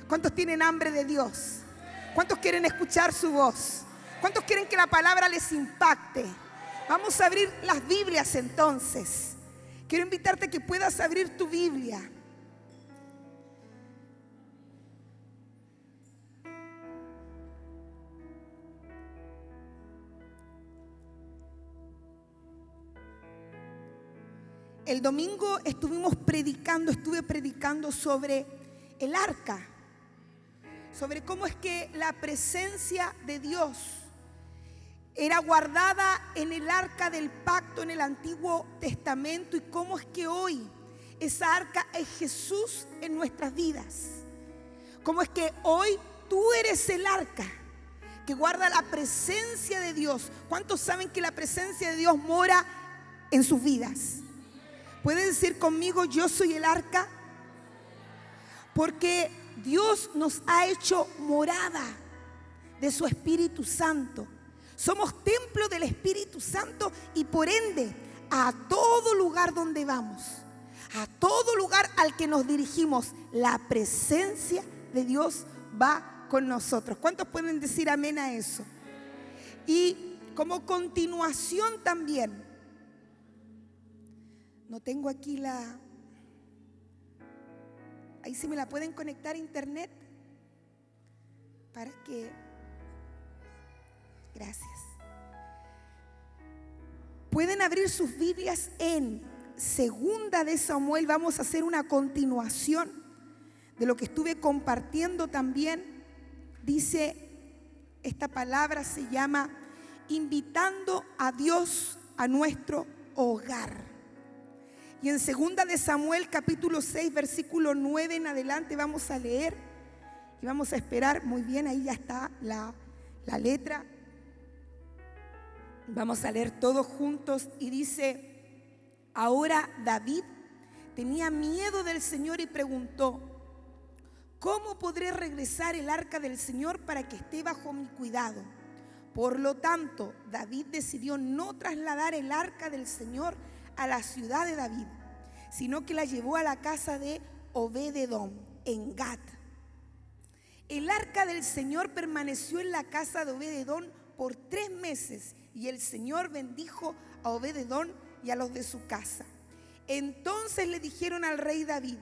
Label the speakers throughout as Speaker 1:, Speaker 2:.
Speaker 1: ¿Cuántos tienen hambre de Dios? ¿Cuántos quieren escuchar su voz? ¿Cuántos quieren que la palabra les impacte? Vamos a abrir las Biblias entonces. Quiero invitarte a que puedas abrir tu Biblia. El domingo estuve predicando sobre el arca, sobre cómo es que la presencia de Dios era guardada en el arca del pacto en el Antiguo Testamento y cómo es que hoy esa arca es Jesús en nuestras vidas. Cómo es que hoy tú eres el arca que guarda la presencia de Dios. ¿Cuántos saben que la presencia de Dios mora en sus vidas? ¿Pueden decir conmigo, yo soy el arca? Porque Dios nos ha hecho morada de su Espíritu Santo. Somos templo del Espíritu Santo y por ende a todo lugar donde vamos, a todo lugar al que nos dirigimos, la presencia de Dios va con nosotros. ¿Cuántos pueden decir amén a eso? Y como continuación también, no tengo aquí ahí sí me la pueden conectar a internet para que... Gracias. Pueden abrir sus Biblias en Segunda de Samuel. Vamos a hacer una continuación de lo que estuve compartiendo también. Dice, esta palabra se llama invitando a Dios a nuestro hogar. Y en Segunda de Samuel capítulo 6 versículo 9 en adelante vamos a leer y vamos a esperar. Muy bien, ahí ya está la letra. Vamos a leer todos juntos y dice: ahora David tenía miedo del Señor y preguntó: ¿cómo podré regresar el arca del Señor para que esté bajo mi cuidado? Por lo tanto, David decidió no trasladar el arca del Señor a la ciudad de David, sino que la llevó a la casa de Obed-edom en Gat. El arca del Señor permaneció en la casa de Obed-edom por 3 meses y el Señor bendijo a Obed-edom y a los de su casa. Entonces le dijeron al rey David: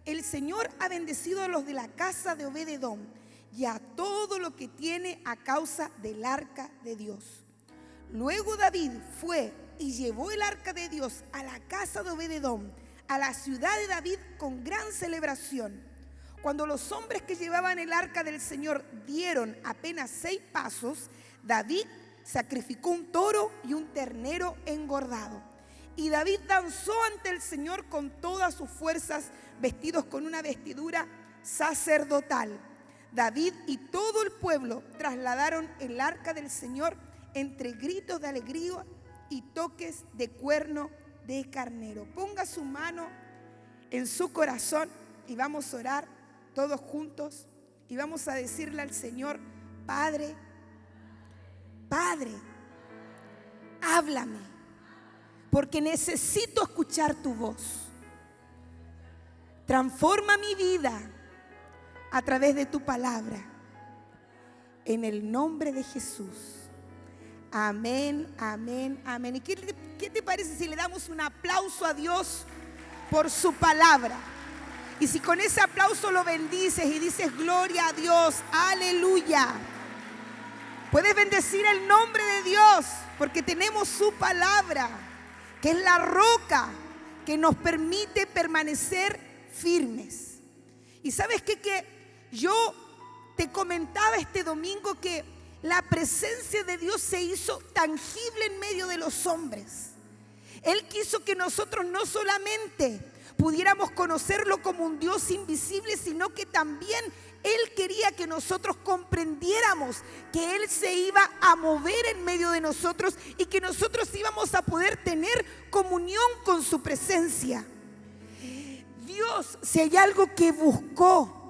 Speaker 1: el Señor ha bendecido a los de la casa de Obed-edom y a todo lo que tiene a causa del arca de Dios. Luego David fue y llevó el arca de Dios a la casa de Obed-edom, a la ciudad de David, con gran celebración. Cuando los hombres que llevaban el arca del Señor dieron apenas 6 pasos, David sacrificó un toro y un ternero engordado. Y David danzó ante el Señor con todas sus fuerzas, vestidos con una vestidura sacerdotal. David y todo el pueblo trasladaron el arca del Señor entre gritos de alegría y toques de cuerno de carnero. Ponga su mano en su corazón y vamos a orar todos juntos y vamos a decirle al Señor: Padre, Padre, háblame, porque necesito escuchar tu voz. Transforma mi vida a través de tu palabra, en el nombre de Jesús. Amén, amén, amén. ¿Y qué te parece si le damos un aplauso a Dios por su palabra? Y si con ese aplauso lo bendices y dices gloria a Dios, aleluya. Puedes bendecir el nombre de Dios porque tenemos su palabra, que es la roca que nos permite permanecer firmes. Y sabes qué, que yo te comentaba este domingo que la presencia de Dios se hizo tangible en medio de los hombres. Él quiso que nosotros no solamente pudiéramos conocerlo como un Dios invisible, sino que también Él quería que nosotros comprendiéramos que Él se iba a mover en medio de nosotros y que nosotros íbamos a poder tener comunión con su presencia. Dios, si hay algo que buscó,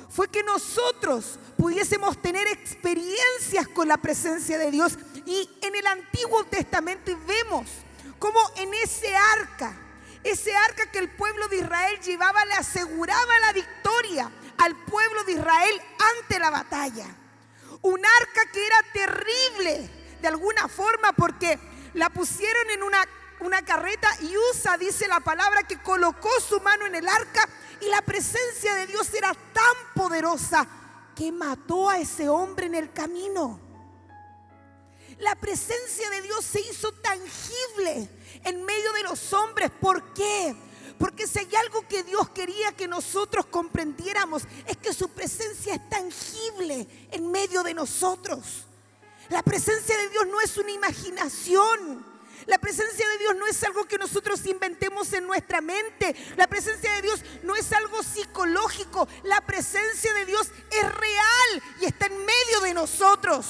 Speaker 1: fue que nosotros pudiésemos tener experiencias con la presencia de Dios. Y en el Antiguo Testamento vemos cómo en ese arca Ese arca que el pueblo de Israel llevaba le aseguraba la victoria al pueblo de Israel ante la batalla. Un arca que era terrible de alguna forma porque la pusieron en una carreta y Usa, dice la palabra, que colocó su mano en el arca y la presencia de Dios era tan poderosa que mató a ese hombre en el camino. La presencia de Dios se hizo tangible en medio de los hombres. ¿Por qué? Porque si hay algo que Dios quería que nosotros comprendiéramos, es que su presencia es tangible en medio de nosotros. La presencia de Dios no es una imaginación. La presencia de Dios no es algo que nosotros inventemos en nuestra mente. La presencia de Dios no es algo psicológico. La presencia de Dios es real y está en medio de nosotros.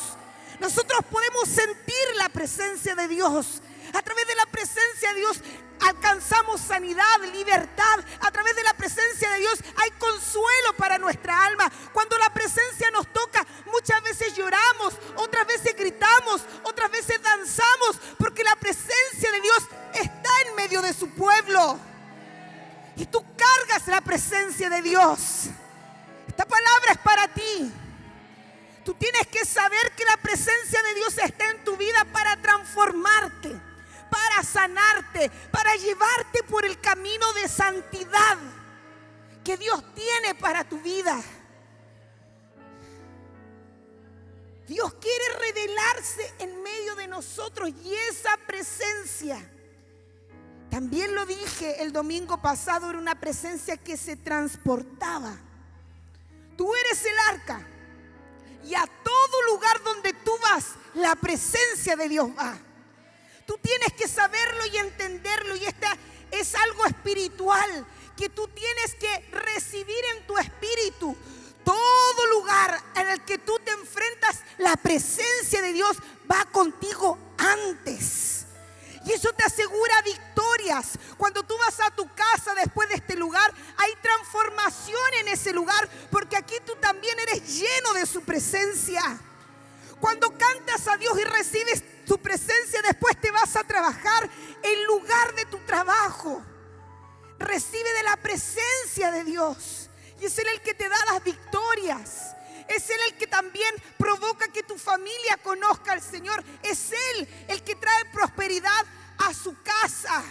Speaker 1: Nosotros podemos sentir la presencia de Dios. A través de la presencia de Dios alcanzamos sanidad, libertad. A través de la presencia de Dios hay consuelo para nuestra alma. Cuando la presencia nos toca, muchas veces lloramos, otras veces gritamos, otras veces danzamos, porque la presencia de Dios está en medio de su pueblo. Y tú cargas la presencia de Dios. Esta palabra es para ti. Tú tienes que saber que la presencia de Dios está en tu vida para transformarte, para sanarte, para llevarte por el camino de santidad que Dios tiene para tu vida. Dios quiere revelarse en medio de nosotros y esa presencia, también lo dije el domingo pasado, era una presencia que se transportaba. Tú eres el arca. Y a todo lugar donde tú vas, la presencia de Dios va. Tú tienes que saberlo y entenderlo. Y esta es algo espiritual que tú tienes que recibir en tu espíritu. Todo lugar en el que tú te enfrentas, la presencia de Dios va contigo antes. Y eso te asegura victorias. Cuando tú vas a tu casa después de este lugar, hay transformación en ese lugar, porque aquí tú también eres lleno de su presencia. Cuando cantas a Dios y recibes su presencia, después te vas a trabajar en lugar de tu trabajo. Recibe de la presencia de Dios. Y es Él el que te da las victorias. Es Él el que también provoca que tu familia conozca al Señor. Es Él el que trae prosperidad a su casa.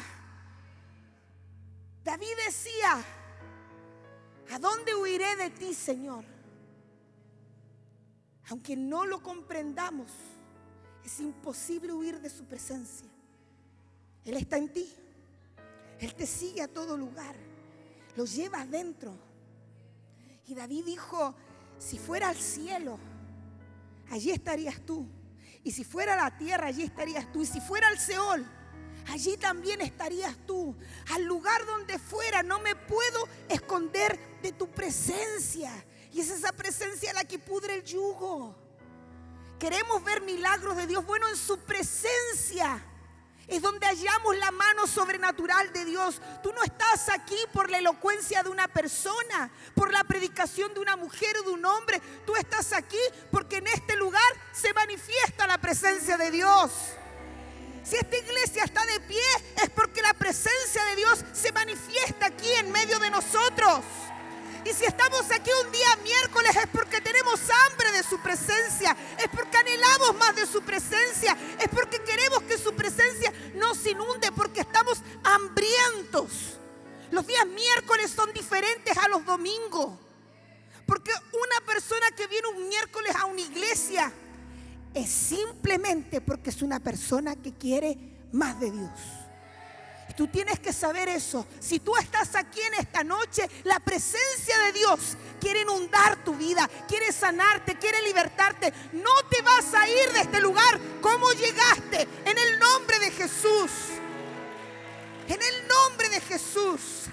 Speaker 1: David decía: ¿a dónde huiré de ti, Señor? Aunque no lo comprendamos, es imposible huir de su presencia. Él está en ti. Él te sigue a todo lugar. Lo llevas dentro. Y David dijo: si fuera al cielo, allí estarías tú. Y si fuera a la tierra, allí estarías tú. Y si fuera al Seol, allí también estarías tú. Al lugar donde fuera, no me puedo esconder de tu presencia. Y es esa presencia la que pudre el yugo. Queremos ver milagros de Dios. Bueno, en su presencia es donde hallamos la mano sobrenatural de Dios. Tú no estás aquí por la elocuencia de una persona, por la predicación de una mujer o de un hombre. Tú estás aquí porque en este lugar se manifiesta la presencia de Dios. Si esta iglesia está de pie, es porque la presencia de Dios se manifiesta aquí en medio de nosotros. Y si estamos aquí un día miércoles, es porque tenemos hambre de su presencia, es porque anhelamos más de su presencia, es porque queremos que su presencia nos inunde, porque estamos hambrientos. Los días miércoles son diferentes a los domingos, porque una persona que viene un miércoles a una iglesia es simplemente porque es una persona que quiere más de Dios. Tú tienes que saber eso. Si tú estás aquí en esta noche, la presencia de Dios quiere inundar tu vida, quiere sanarte, quiere libertarte. No te vas a ir de este lugar como llegaste. En el nombre de Jesús. En el nombre de Jesús.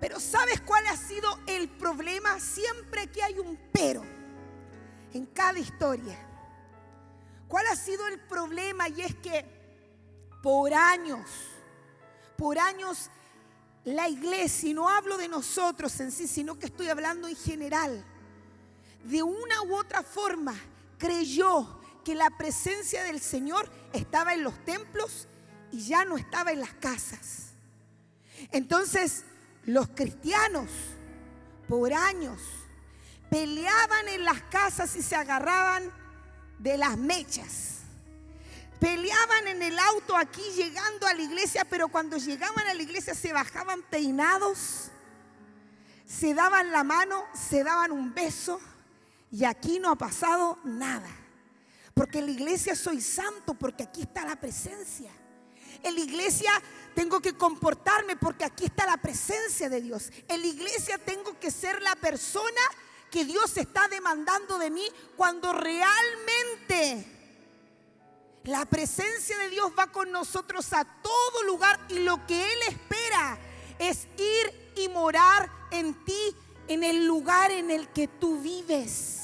Speaker 1: Pero ¿sabes cuál ha sido el problema? Siempre que hay un pero en cada historia. ¿Cuál ha sido el problema? Y es que por años, la iglesia, y no hablo de nosotros en sí, sino que estoy hablando en general, de una u otra forma creyó que la presencia del Señor estaba en los templos y ya no estaba en las casas. Entonces los cristianos por años peleaban en las casas y se agarraban de las mechas. Peleaban en el auto aquí llegando a la iglesia, pero cuando llegaban a la iglesia se bajaban peinados, se daban la mano, se daban un beso, y aquí no ha pasado nada. Porque en la iglesia soy santo, porque aquí está la presencia. En la iglesia tengo que comportarme porque aquí está la presencia de Dios. En la iglesia tengo que ser la persona que Dios está demandando de mí, cuando realmente la presencia de Dios va con nosotros a todo lugar, y lo que Él espera es ir y morar en ti, en el lugar en el que tú vives.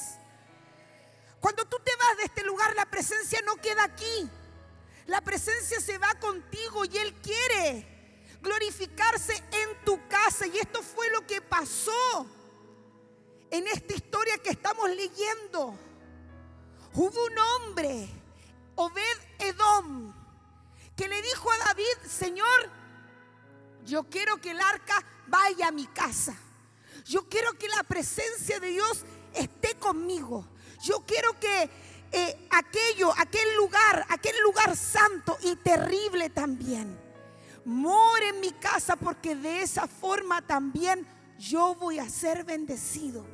Speaker 1: Cuando tú te vas de este lugar, la presencia no queda aquí. La presencia se va contigo, y Él quiere glorificarse en tu casa. Y esto fue lo que pasó en esta historia que estamos leyendo. Hubo un hombre, Obed-Edom, que le dijo a David: Señor, yo quiero que el arca vaya a mi casa. Yo quiero que la presencia de Dios esté conmigo. Yo quiero que aquel lugar santo y terrible también, more en mi casa, porque de esa forma también yo voy a ser bendecido.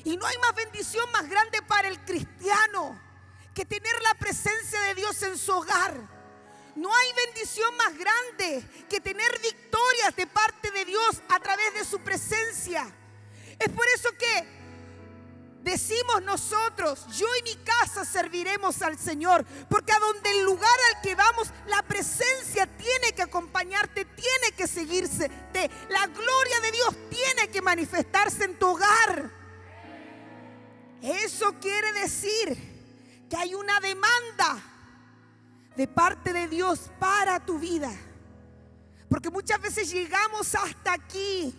Speaker 1: Y no hay más bendición más grande para el cristiano que tener la presencia de Dios en su hogar. No hay bendición más grande que tener victorias de parte de Dios a través de su presencia. Es por eso que decimos nosotros: yo y mi casa serviremos al Señor, porque a donde el lugar al que vamos, la presencia tiene que acompañarte, tiene que seguirse. La gloria de Dios tiene que manifestarse en tu hogar. Eso quiere decir que hay una demanda de parte de Dios para tu vida, porque muchas veces llegamos hasta aquí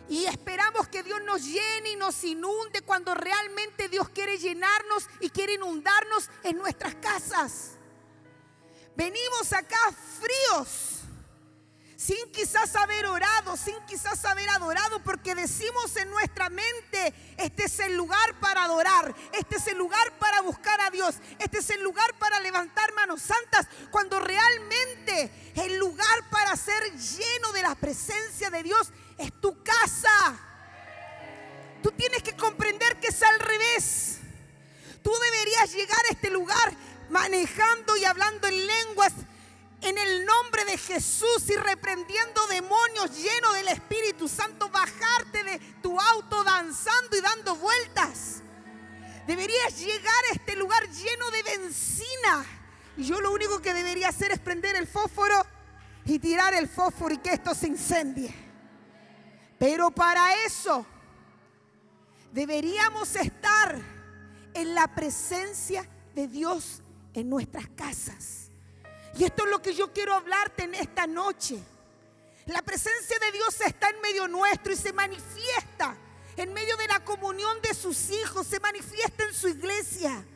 Speaker 1: y esperamos que Dios nos llene y nos inunde, cuando realmente Dios quiere llenarnos y quiere inundarnos en nuestras casas. Venimos acá fríos, sin quizás haber orado, sin quizás haber adorado, porque decimos en nuestra mente: este es el lugar para adorar, este es el lugar para buscar a Dios, este es el lugar para levantar manos santas, cuando realmente el lugar para ser lleno de la presencia de Dios es tu casa. Tú tienes que comprender que es al revés. Tú deberías llegar a este lugar manejando y hablando en lenguas en el nombre de Jesús y reprendiendo demonios, lleno del Espíritu Santo, bajarte de tu auto danzando y dando vueltas. Deberías llegar a este lugar lleno de benzina, y yo lo único que debería hacer es prender el fósforo y tirar el fósforo y que esto se incendie. Pero para eso deberíamos estar en la presencia de Dios en nuestras casas. Y esto es lo que yo quiero hablarte en esta noche. La presencia de Dios está en medio nuestro y se manifiesta en medio de la comunión de sus hijos, se manifiesta en su iglesia.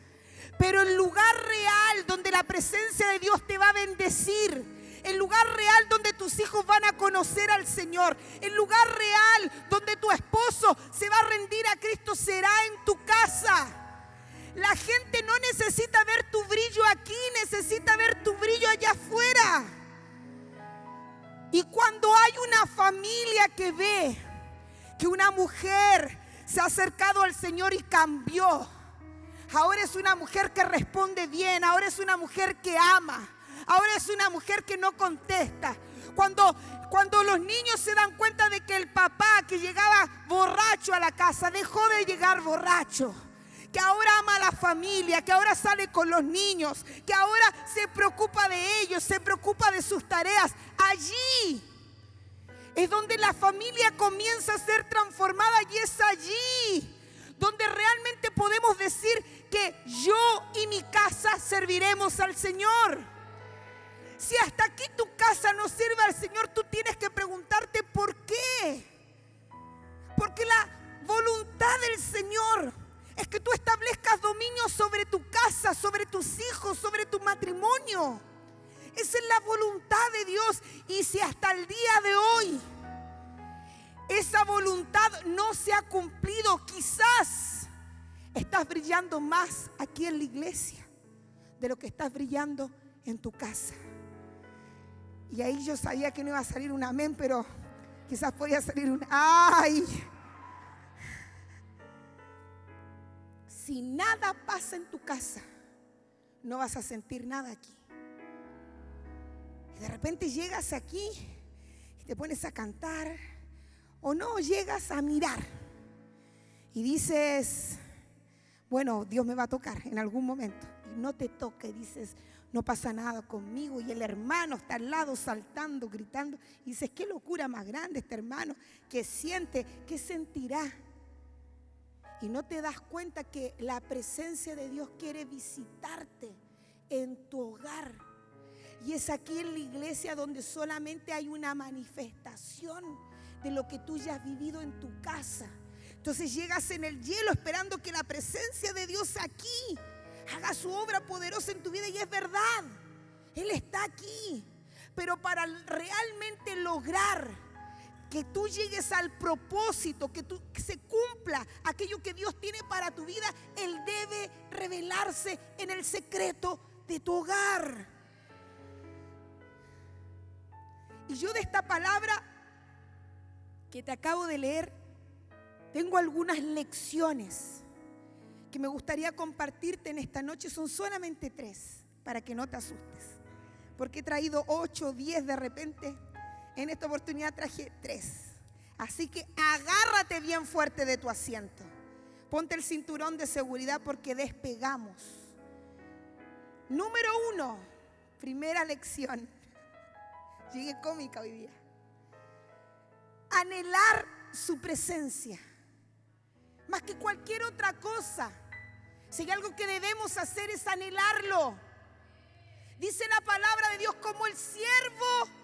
Speaker 1: Pero el lugar real donde la presencia de Dios te va a bendecir, el lugar real donde tus hijos van a conocer al Señor, el lugar real donde tu esposo se va a rendir a Cristo, será en tu casa. La gente no necesita ver tu brillo aquí, necesita ver tu brillo allá afuera. Y cuando hay una familia que ve que una mujer se ha acercado al Señor y cambió, ahora es una mujer que responde bien, ahora es una mujer que ama, ahora es una mujer que no contesta. Cuando los niños se dan cuenta de que el papá que llegaba borracho a la casa dejó de llegar borracho, que ahora ama a la familia, que ahora sale con los niños, que ahora se preocupa de ellos, se preocupa de sus tareas, allí es donde la familia comienza a ser transformada, y es allí donde realmente podemos decir que yo y mi casa serviremos al Señor. Si hasta aquí tu casa no sirve al Señor, tú tienes que preguntarte por qué. Porque la voluntad del Señor es que tú establezcas dominio sobre tu casa, sobre tus hijos, sobre tu matrimonio. Esa es la voluntad de Dios. Y si hasta el día de hoy esa voluntad no se ha cumplido, quizás estás brillando más aquí en la iglesia de lo que estás brillando en tu casa. Y ahí yo sabía que no iba a salir un amén, pero quizás podía salir un ay. Si nada pasa en tu casa, no vas a sentir nada aquí. Y de repente llegas aquí y te pones a cantar, o no, llegas a mirar y dices, bueno, Dios me va a tocar en algún momento. Y no te toca y dices, no pasa nada conmigo. Y el hermano está al lado saltando, gritando. Y dices, qué locura más grande este hermano. ¿Qué siente? ¿Qué sentirá? Y no te das cuenta que la presencia de Dios quiere visitarte en tu hogar. Y es aquí en la iglesia donde solamente hay una manifestación de lo que tú ya has vivido en tu casa. Entonces llegas en el hielo esperando que la presencia de Dios aquí haga su obra poderosa en tu vida. Y es verdad, Él está aquí. Pero para realmente lograr que tú llegues al propósito, que se cumpla aquello que Dios tiene para tu vida, Él debe revelarse en el secreto de tu hogar. Y yo de esta palabra que te acabo de leer, tengo algunas lecciones que me gustaría compartirte en esta noche. Son solamente 3, para que no te asustes, porque he traído 8, 10 de repente. En esta oportunidad traje 3. Así que agárrate bien fuerte de tu asiento. Ponte el cinturón de seguridad porque despegamos. Número 1, primera lección. Llegué cómica hoy día. Anhelar su presencia. Más que cualquier otra cosa. Si hay algo que debemos hacer es anhelarlo. Dice la palabra de Dios, como el siervo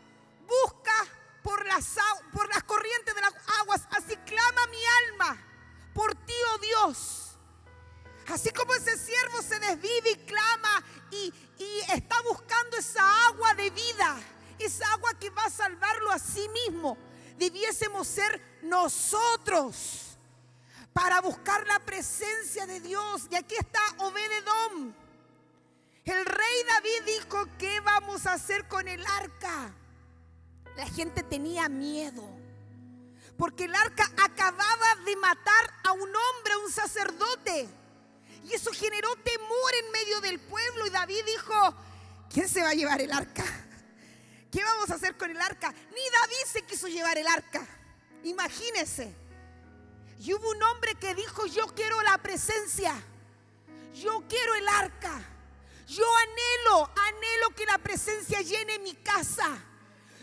Speaker 1: busca por las corrientes de las aguas, así clama mi alma por ti, oh Dios. Así como ese siervo se desvive y clama y está buscando esa agua de vida, esa agua que va a salvarlo a sí mismo, debiésemos ser nosotros para buscar la presencia de Dios. Y aquí está Obed-edom. El rey David dijo, ¿qué vamos a hacer con el arca? La gente tenía miedo, porque el arca acababa de matar a un hombre, a un sacerdote, y eso generó temor en medio del pueblo. Y David dijo, ¿quién se va a llevar el arca? ¿Qué vamos a hacer con el arca? Ni David se quiso llevar el arca. Imagínense. Y hubo un hombre que dijo, yo quiero la presencia, yo quiero el arca, yo anhelo que la presencia llene mi casa.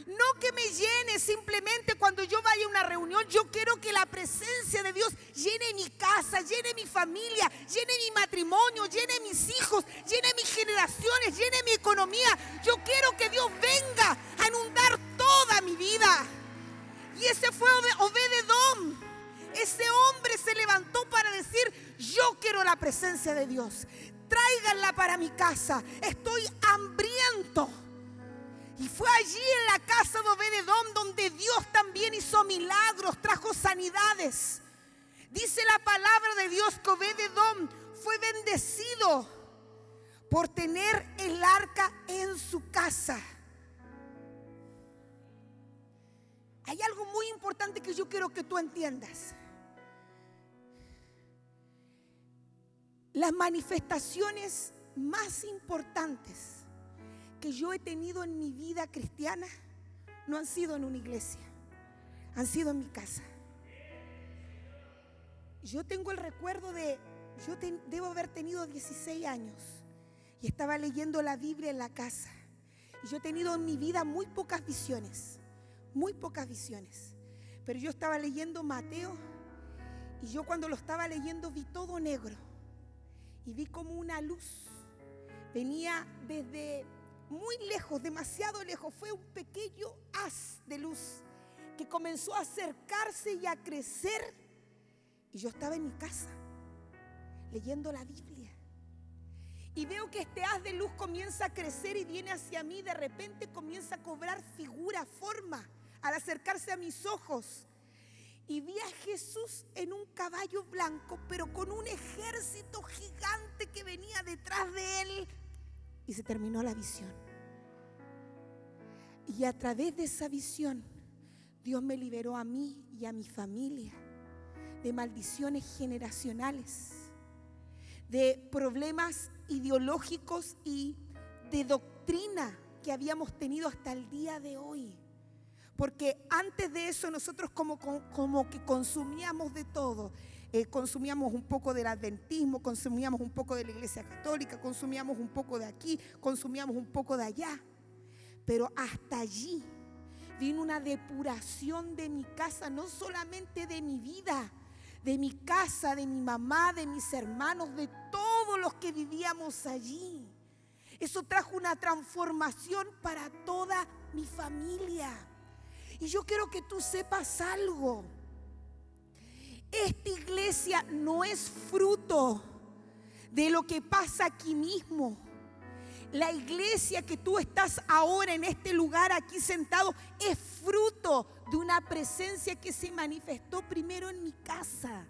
Speaker 1: No que me llene simplemente cuando yo vaya a una reunión. Yo quiero que la presencia de Dios llene mi casa, llene mi familia, llene mi matrimonio, llene mis hijos, llene mis generaciones, llene mi economía. Yo quiero que Dios venga a inundar toda mi vida. Y ese fue Obed-edom. Ese hombre se levantó para decir, yo quiero la presencia de Dios. Tráiganla para mi casa. Estoy hambriento. Y fue allí en la casa de Obed-edom donde Dios también hizo milagros, trajo sanidades. Dice la palabra de Dios que Obed-edom fue bendecido por tener el arca en su casa. Hay algo muy importante que yo quiero que tú entiendas. Las manifestaciones más importantes que yo he tenido en mi vida cristiana no han sido en una iglesia, han sido en mi casa. Yo tengo el recuerdo debo haber tenido 16 años y estaba leyendo la Biblia en la casa. Y yo he tenido en mi vida muy pocas visiones, pero yo estaba leyendo Mateo y yo cuando lo estaba leyendo vi todo negro y vi como una luz venía desde muy lejos, demasiado lejos. Fue un pequeño haz de luz que comenzó a acercarse y a crecer. Y yo estaba en mi casa leyendo la Biblia. Y veo que este haz de luz comienza a crecer y viene hacia mí. De repente comienza a cobrar figura, forma, al acercarse a mis ojos. Y vi a Jesús en un caballo blanco, pero con un ejército gigante que venía detrás de él. Y se terminó la visión. Y a través de esa visión, Dios me liberó a mí y a mi familia de maldiciones generacionales, de problemas ideológicos y de doctrina que habíamos tenido hasta el día de hoy. Porque antes de eso nosotros como que consumíamos de todo. Consumíamos un poco del adventismo, consumíamos un poco de la iglesia católica, consumíamos un poco de aquí, consumíamos un poco de allá. Pero hasta allí vino una depuración de mi casa, no solamente de mi vida, de mi casa, de mi mamá, de mis hermanos, de todos los que vivíamos allí. Eso trajo una transformación para toda mi familia. Y yo quiero que tú sepas algo. Esta iglesia no es fruto de lo que pasa aquí mismo. La iglesia que tú estás ahora en este lugar aquí sentado es fruto de una presencia que se manifestó primero en mi casa.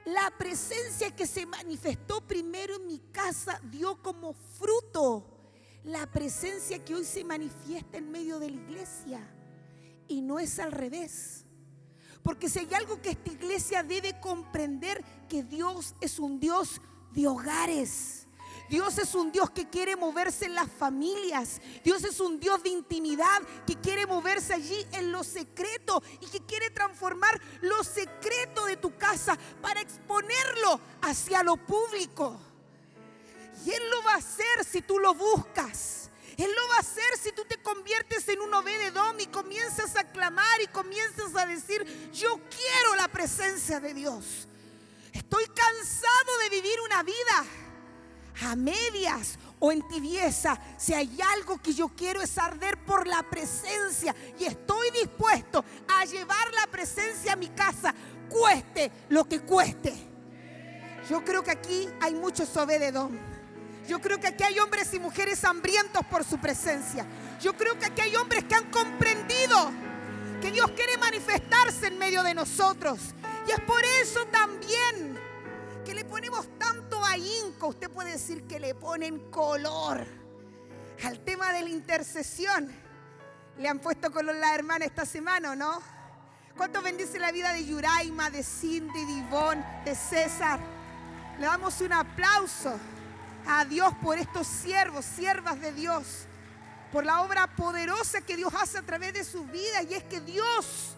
Speaker 1: La presencia que se manifestó primero en mi casa dio como fruto la presencia que hoy se manifiesta en medio de la iglesia. Y no es al revés. Porque si hay algo que esta iglesia debe comprender, que Dios es un Dios de hogares. Dios es un Dios que quiere moverse en las familias. Dios es un Dios de intimidad que quiere moverse allí en lo secreto y que quiere transformar lo secreto de tu casa para exponerlo hacia lo público. Y Él lo va a hacer si tú lo buscas. Él lo va a hacer si tú te conviertes en un Obed-Edom y comienzas a clamar y comienzas a decir: yo quiero la presencia de Dios. Estoy cansado de vivir una vida a medias o en tibieza. Si hay algo que yo quiero es arder por la presencia, y estoy dispuesto a llevar la presencia a mi casa, cueste lo que cueste. Yo creo que aquí hay muchos Obed-Edom. Yo creo que aquí hay hombres y mujeres hambrientos por su presencia. Yo creo que aquí hay hombres que han comprendido que Dios quiere manifestarse en medio de nosotros. Y es por eso también que le ponemos tanto ahínco. Usted puede decir que le ponen color al tema de la intercesión. Le han puesto color la hermana esta semana, ¿no? ¿Cuántos bendice la vida de Yuraima, de Cindy, de Ivonne, de César? Le damos un aplauso a Dios por estos siervos, siervas de Dios, por la obra poderosa que Dios hace a través de su vida. Y es que Dios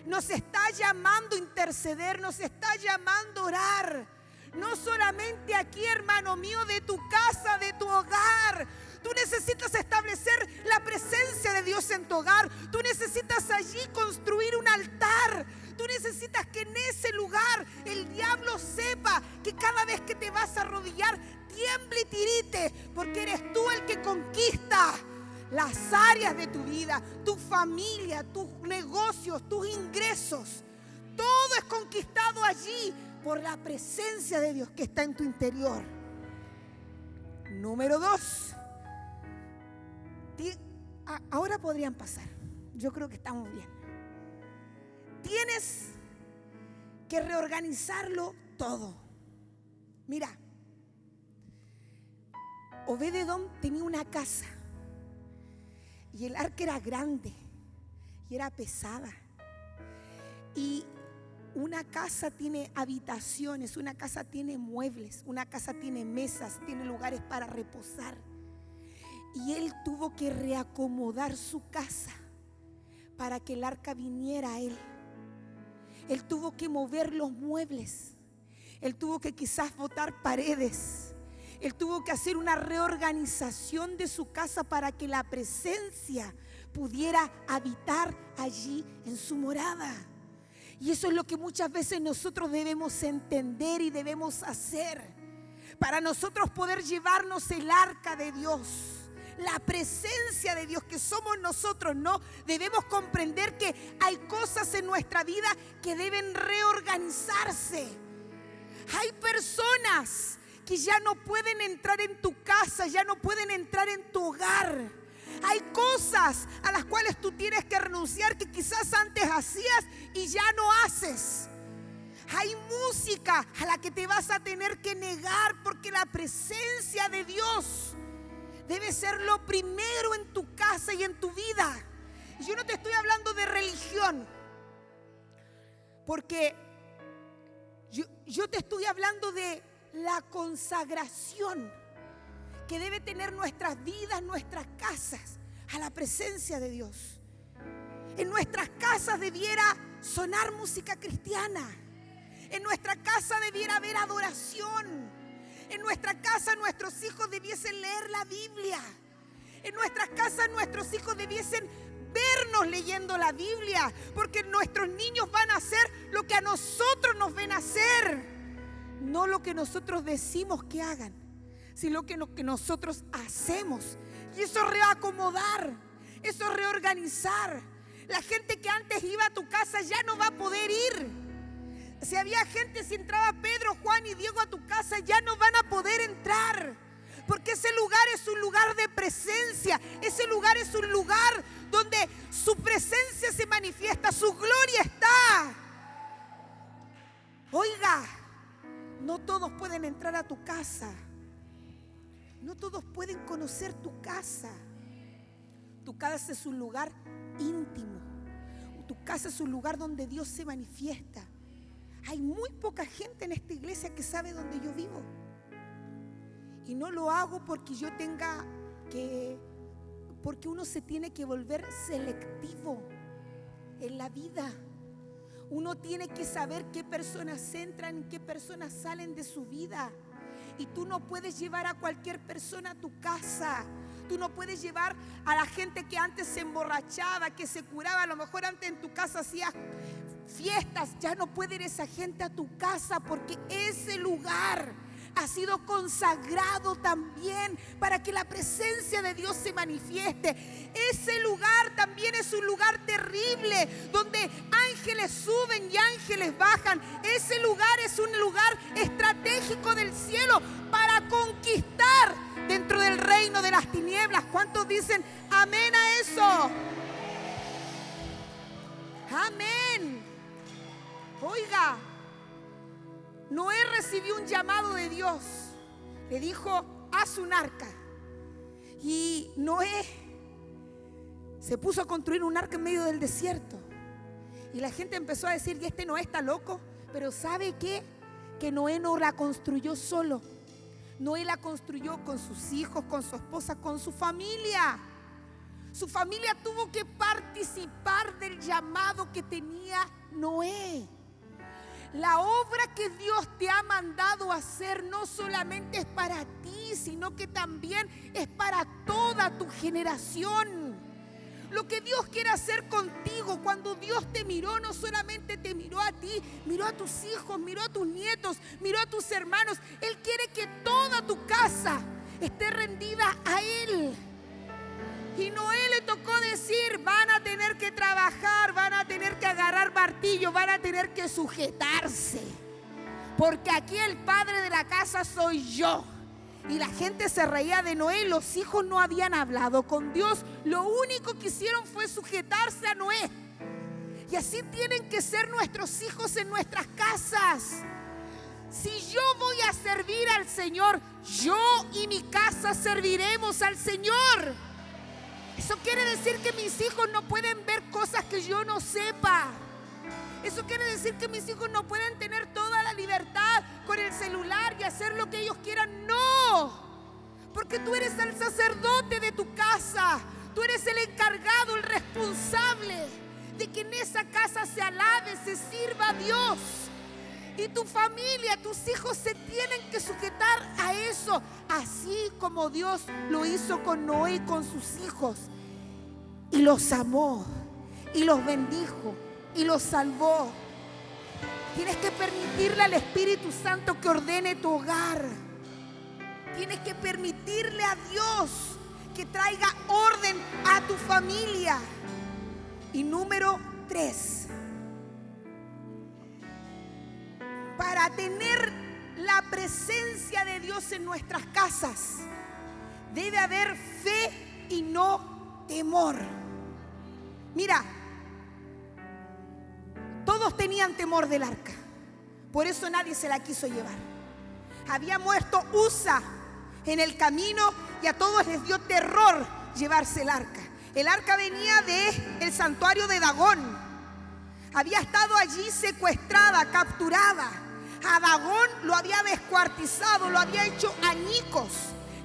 Speaker 1: nos está llamando a interceder, nos está llamando a orar. No solamente aquí, hermano mío, de tu casa, de tu hogar. Tú necesitas establecer la presencia de Dios en tu hogar. Tú necesitas allí construir un altar. Tú necesitas que en ese lugar el diablo sepa que cada vez que te vas a arrodillar, tiemble y tirite, porque eres tú el que conquista las áreas de tu vida, tu familia, tus negocios, tus ingresos. Todo es conquistado allí por la presencia de Dios que está en tu interior. Número 2. Ahora podrían pasar. Yo creo que estamos bien. Tienes que reorganizarlo todo. Mira, Obed-Edom tenía una casa y el arca era grande y era pesada. Y una casa tiene habitaciones, una casa tiene muebles, una casa tiene mesas, tiene lugares para reposar. Y él tuvo que reacomodar su casa para que el arca viniera a él. Él tuvo que mover los muebles. Él tuvo que quizás botar paredes. Él tuvo que hacer una reorganización de su casa para que la presencia pudiera habitar allí en su morada. Y eso es lo que muchas veces nosotros debemos entender y debemos hacer para nosotros poder llevarnos el arca de Dios. La presencia de Dios que somos nosotros, ¿no? Debemos comprender que hay cosas en nuestra vida que deben reorganizarse. Hay personas que ya no pueden entrar en tu casa, ya no pueden entrar en tu hogar. Hay cosas a las cuales tú tienes que renunciar que quizás antes hacías y ya no haces. Hay música a la que te vas a tener que negar, porque la presencia de Dios debe ser lo primero en tu casa y en tu vida. Y yo no te estoy hablando de religión, porque yo te estoy hablando de la consagración que debe tener nuestras vidas, nuestras casas, a la presencia de Dios. En nuestras casas debiera sonar música cristiana. En nuestra casa debiera haber adoración. En nuestra casa nuestros hijos debiesen leer la Biblia. En nuestras casas nuestros hijos debiesen vernos leyendo la Biblia, porque nuestros niños van a hacer lo que a nosotros nos ven hacer, no lo que nosotros decimos que hagan, sino lo que nosotros hacemos. Y eso es reacomodar, eso es reorganizar. La gente que antes iba a tu casa ya no va a poder ir. Si había gente, si entraba Pedro, Juan y Diego a tu casa, ya no van a poder entrar. Porque ese lugar es un lugar de presencia. Ese lugar es un lugar donde su presencia se manifiesta, su gloria está. Oiga, no todos pueden entrar a tu casa. No todos pueden conocer tu casa. Tu casa es un lugar íntimo. Tu casa es un lugar donde Dios se manifiesta. Hay muy poca gente en esta iglesia que sabe dónde yo vivo. Y no lo hago porque yo tenga que, porque uno se tiene que volver selectivo en la vida. Uno tiene que saber qué personas entran y qué personas salen de su vida. Y tú no puedes llevar a cualquier persona a tu casa. Tú no puedes llevar a la gente que antes se emborrachaba, que se curaba. A lo mejor antes en tu casa hacías fiestas. Ya no puede ir esa gente a tu casa, porque ese lugar ha sido consagrado también para que la presencia de Dios se manifieste. Ese lugar también es un lugar terrible, donde ángeles suben y ángeles bajan. Ese lugar es un lugar estratégico del cielo para conquistar dentro del reino de las tinieblas. ¿Cuántos dicen amén a eso? Amén. Oiga, Noé recibió un llamado de Dios. Le dijo, haz un arca. Y Noé se puso a construir un arca en medio del desierto. Y la gente empezó a decir, y este Noé está loco. Pero ¿sabe qué? Que Noé no la construyó solo. Noé la construyó con sus hijos, con su esposa, con su familia. Su familia tuvo que participar del llamado que tenía Noé. La obra que Dios te ha mandado a hacer no solamente es para ti, sino que también es para toda tu generación. Lo que Dios quiere hacer contigo, cuando Dios te miró, no solamente te miró a ti, miró a tus hijos, miró a tus nietos, miró a tus hermanos. Él quiere que toda tu casa esté rendida a Él. Y Noé le tocó decir, van a tener que trabajar, van a tener que agarrar martillo, van a tener que sujetarse. Porque aquí el padre de la casa soy yo. Y la gente se reía de Noé, los hijos no habían hablado con Dios. Lo único que hicieron fue sujetarse a Noé. Y así tienen que ser nuestros hijos en nuestras casas. Si yo voy a servir al Señor, yo y mi casa serviremos al Señor. Eso quiere decir que mis hijos no pueden ver cosas que yo no sepa. Eso quiere decir que mis hijos no pueden tener toda la libertad con el celular y hacer lo que ellos quieran. No, porque tú eres el sacerdote de tu casa. Tú eres el encargado, el responsable de que en esa casa se alabe, se sirva a Dios. Y tu familia, tus hijos se tienen que sujetar a eso, así como Dios lo hizo con Noé y con sus hijos. Y los amó, y los bendijo, y los salvó. Tienes que permitirle al Espíritu Santo que ordene tu hogar. Tienes que permitirle a Dios que traiga orden a tu familia. Y número 3. Para tener la presencia de Dios en nuestras casas, debe haber fe y no temor. Mira, todos tenían temor del arca, por eso nadie se la quiso llevar. Había muerto Usa en el camino y a todos les dio terror llevarse el arca. El arca venía del santuario de Dagón. Había estado allí secuestrada, capturada. A Dagón lo había descuartizado, lo había hecho añicos,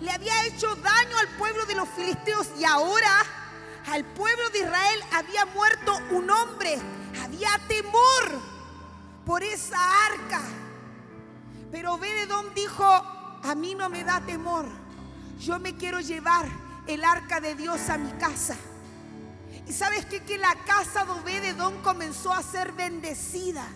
Speaker 1: le había hecho daño al pueblo de los filisteos, y ahora al pueblo de Israel había muerto un hombre. Había temor por esa arca. Pero Obed-Edom dijo: a mí no me da temor, yo me quiero llevar el arca de Dios a mi casa. ¿Y sabes qué? Que la casa de Obed-Edom comenzó a ser bendecida.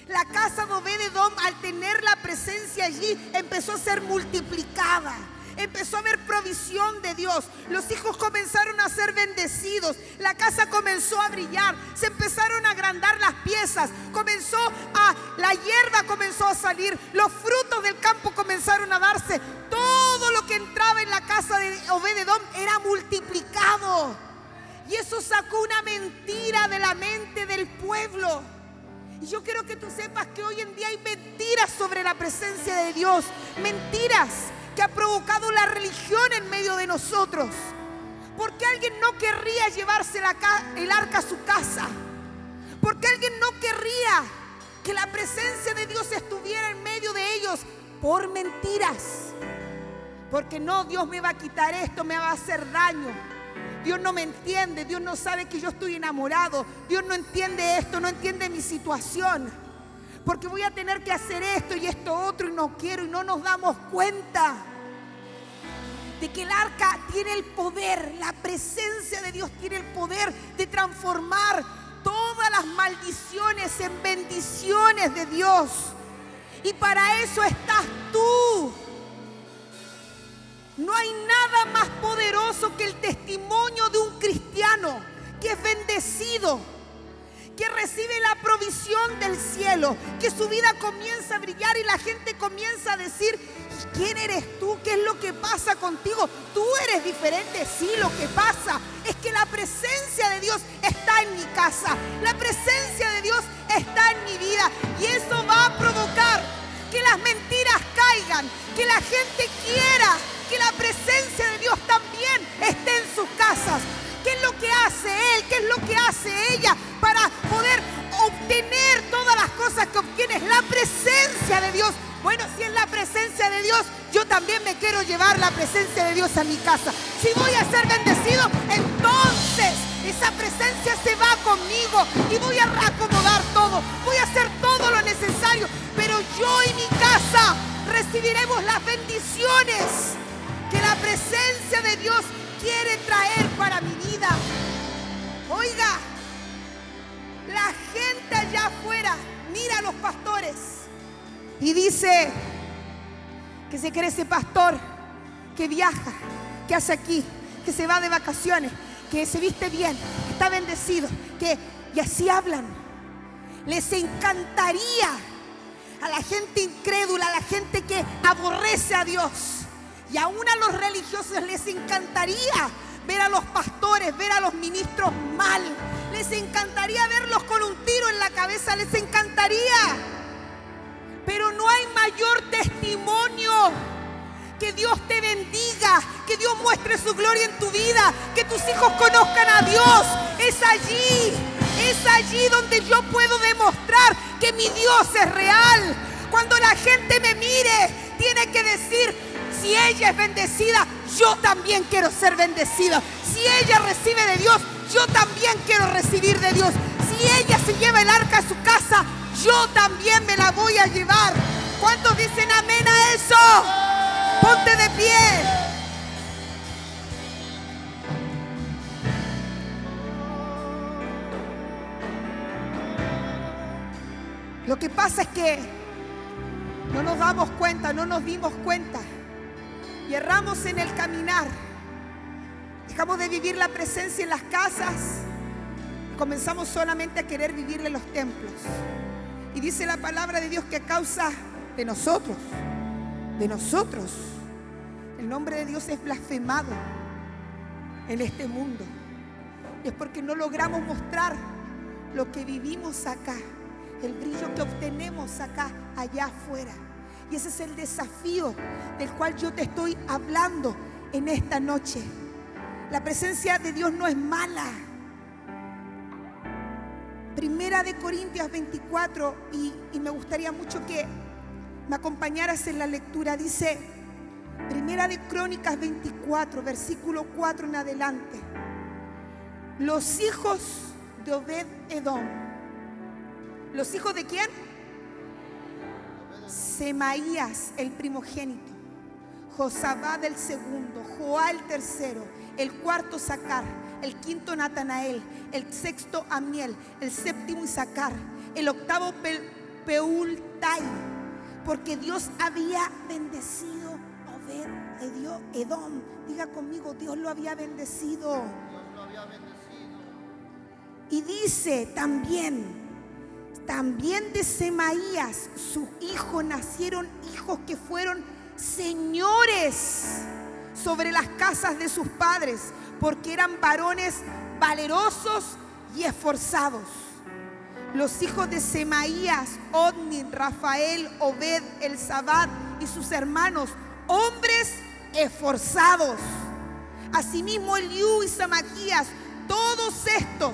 Speaker 1: La casa de Obed-Edom, al tener la presencia allí, empezó a ser multiplicada. Empezó a haber provisión de Dios. Los hijos comenzaron a ser bendecidos. La casa comenzó a brillar. Se empezaron a agrandar las piezas. La hierba comenzó a salir. Los frutos del campo comenzaron a darse. Todo lo que entraba en la casa de Obed-Edom era multiplicado. Y eso sacó una mentira de la mente del pueblo. Y yo quiero que tú sepas que hoy en día hay mentiras sobre la presencia de Dios. Mentiras que ha provocado la religión en medio de nosotros. Porque alguien no querría llevarse el arca a su casa. Porque alguien no querría que la presencia de Dios estuviera en medio de ellos. Por mentiras. Porque no, Dios me va a quitar esto, me va a hacer daño. Dios no me entiende, Dios no sabe que yo estoy enamorado. Dios no entiende esto, no entiende mi situación. Porque voy a tener que hacer esto y esto otro y no quiero, y no nos damos cuenta de que el arca tiene el poder, la presencia de Dios tiene el poder de transformar todas las maldiciones en bendiciones de Dios. Y para eso estás tú. No hay nada más poderoso que el testimonio de un cristiano que es bendecido, que recibe la provisión del cielo, que su vida comienza a brillar y la gente comienza a decir: ¿quién eres tú? ¿Qué es lo que pasa contigo? Tú eres diferente. Sí, lo que pasa es que la presencia de Dios está en mi casa, la presencia de Dios está en mi vida, y eso va a provocar que las mentiras caigan, que la gente quiera que la presencia de Dios también esté en sus casas. ¿Qué es lo que hace él? ¿Qué es lo que hace ella para poder obtener todas las cosas que obtienes? La presencia de Dios. Bueno, si es la presencia de Dios, yo también me quiero llevar la presencia de Dios a mi casa. Si voy a ser bendecido, entonces esa presencia se va conmigo y voy a acomodar todo. Voy a hacer todo lo necesario, pero yo y mi casa recibiremos las bendiciones que la presencia de Dios quiere traer para mi vida. Oiga, la gente allá afuera mira a los pastores y dice que se cree ese pastor que viaja, que hace aquí, que se va de vacaciones, que se viste bien, que está bendecido, y así hablan. Les encantaría a la gente incrédula, a la gente que aborrece a Dios, y aún a los religiosos les encantaría ver a los pastores, ver a los ministros mal. Les encantaría verlos con un tiro en la cabeza, les encantaría. Pero no hay mayor testimonio que Dios te bendiga, que Dios muestre su gloria en tu vida, que tus hijos conozcan a Dios. Es allí donde yo puedo demostrar que mi Dios es real. Cuando la gente me mire, tiene que decir: si ella es bendecida, yo también quiero ser bendecida. Si ella recibe de Dios, yo también quiero recibir de Dios. Si ella se lleva el arca a su casa, yo también me la voy a llevar. ¿Cuántos dicen amén a eso? Ponte de pie. Lo que pasa es que no nos damos cuenta, no nos dimos cuenta. Y erramos en el caminar. Dejamos de vivir la presencia en las casas. Comenzamos solamente a querer vivirle en los templos. Y dice la palabra de Dios que a causa de nosotros, el nombre de Dios es blasfemado en este mundo. Y es porque no logramos mostrar lo que vivimos acá, el brillo que obtenemos acá, allá afuera. Y ese es el desafío del cual yo te estoy hablando en esta noche. La presencia de Dios no es mala. Primera de Corintios 24, y me gustaría mucho que me acompañaras en la lectura. Dice, Primera de Crónicas 24, versículo 4 en adelante. Los hijos de Obed-Edom. ¿Los hijos de quién? Semaías, el primogénito. Josabad el segundo, Joá el tercero, el cuarto Sacar, el quinto Natanael, el sexto Amiel, el séptimo Isacar, el octavo Peultai, porque Dios había bendecido a Obed-Edom. Diga conmigo, Dios lo había bendecido. Y dice también de Semaías, su hijo, nacieron hijos que fueron señores sobre las casas de sus padres, porque eran varones valerosos y esforzados. Los hijos de Semaías, Odni, Rafael, Obed, Elzabad y sus hermanos, hombres esforzados. Asimismo Eliú y Samaquías, todos estos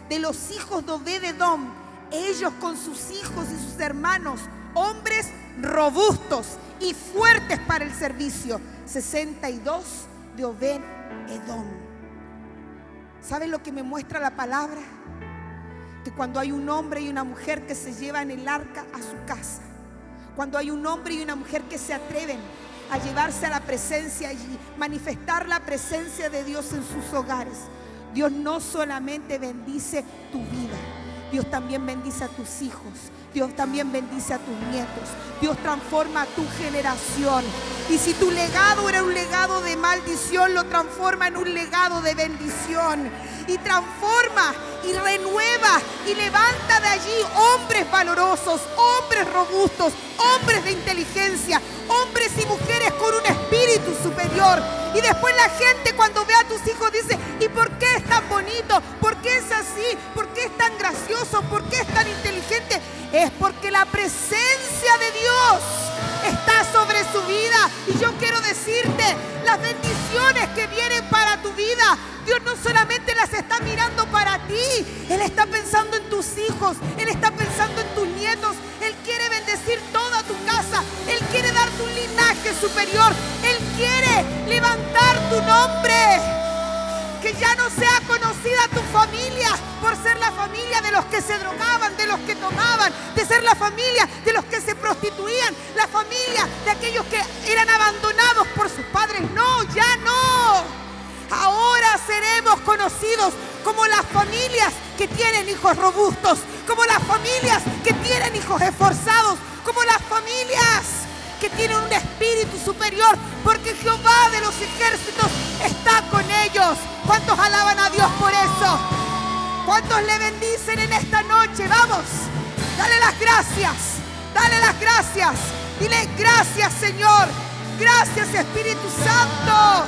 Speaker 1: de los hijos de Obed-Edom, ellos con sus hijos y sus hermanos, hombres robustos y fuertes para el servicio. 62 de Obed-Edom. ¿Saben lo que me muestra la palabra? Que cuando hay un hombre y una mujer que se llevan el arca a su casa, cuando hay un hombre y una mujer que se atreven a llevarse a la presencia y manifestar la presencia de Dios en sus hogares, Dios no solamente bendice tu vida, Dios también bendice a tus hijos, Dios también bendice a tus nietos, Dios transforma a tu generación. Y si tu legado era un legado de maldición, lo transforma en un legado de bendición. Y transforma y renueva y levanta de allí hombres valorosos, hombres robustos, hombres de inteligencia, hombres y mujeres con un espíritu superior. Y después la gente, cuando ve a tus hijos, dice: ¿y por qué es tan bonito? ¿Por qué es así? ¿Por qué es tan gracioso? ¿Por qué es tan inteligente? Es porque la presencia de Dios está sobre su vida. Y yo quiero decirte, las bendiciones que vienen para tu vida, Dios no solamente las está mirando para ti, Él está pensando en tus hijos, Él está pensando en tus nietos. Él quiere bendecir toda tu casa, Él quiere darte un linaje superior, Él quiere levantar tu nombre, que ya no sea conocida tu familia por ser la familia de los que se drogaban, de los que tomaban, de ser la familia de los que se prostituían, la familia de aquellos que eran abandonados por sus padres. No, ya no. Ahora seremos conocidos como las familias que tienen hijos robustos, como las familias que tienen hijos esforzados, como las familias que tienen un espíritu superior, porque Jehová de los ejércitos está con ellos. ¿Cuántos alaban a Dios por eso? ¿Cuántos le bendicen en esta noche? Vamos, dale las gracias, dale las gracias. Dile: gracias, Señor, gracias, Espíritu Santo.